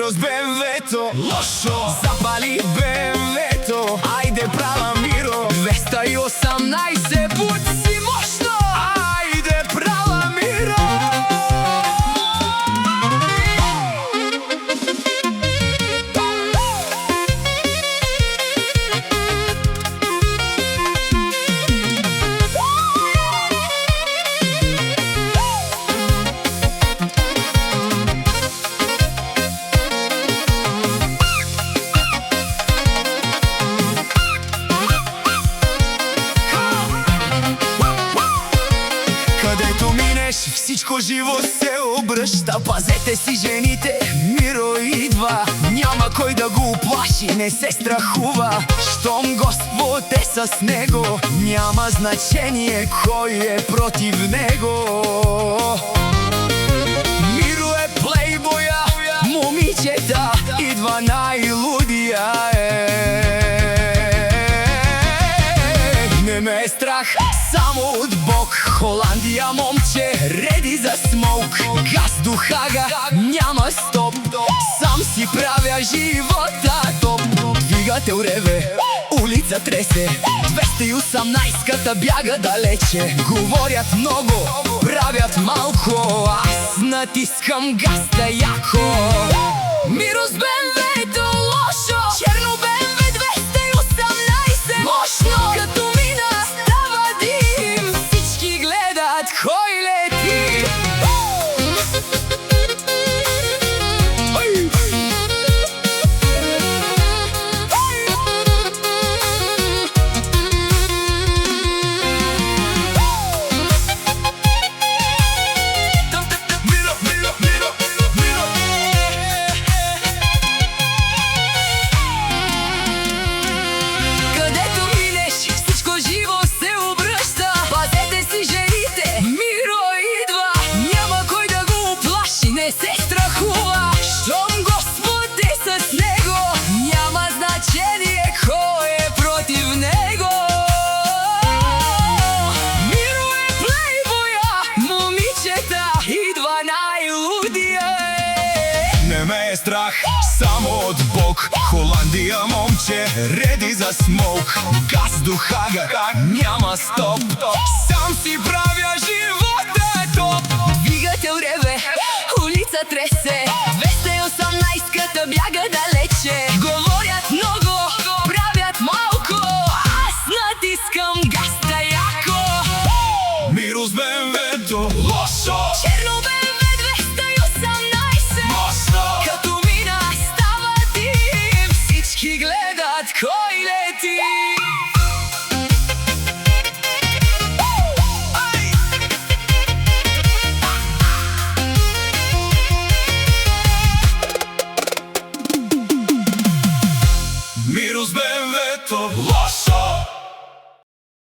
Miro s BMW-to lošo, zapali BMW-to. Ajde prava Miro, 218 se puci moćno. Ajde prava Miro. Където минеш, всичко живо се обръща. Пазете си жените, Миро идва. Няма кой да го уплаши, не се страхува. Щом Господ е с него, няма значение кой е против него. Миро е плейбоя, момичета, идва най-лудия. Не ме е страх, само от Бог. Холандия, момче, реди за смоук. Газ до Хага, няма стоп. Сам си правя живота топ. Двигател реве, улица тресе. 218-ката бяга далече. Говорят много, правят малко. Аз натискам газта яко. Миро с BMW-то лошо, черно BMW 218 мощно. Като мина става дим, всички гледат кой лети. Не се страхува, щом Господ е с него, няма значение кой е против него. Миро е плейбоя, момичета, идва най-лудия. Не ме е страх, само от Бог. Холандия, момче, реди за смоук. Газ до Хага, няма стоп. Сам си правя живота топ. Двигател реве, улица тресе. 218-ката бяга далеч.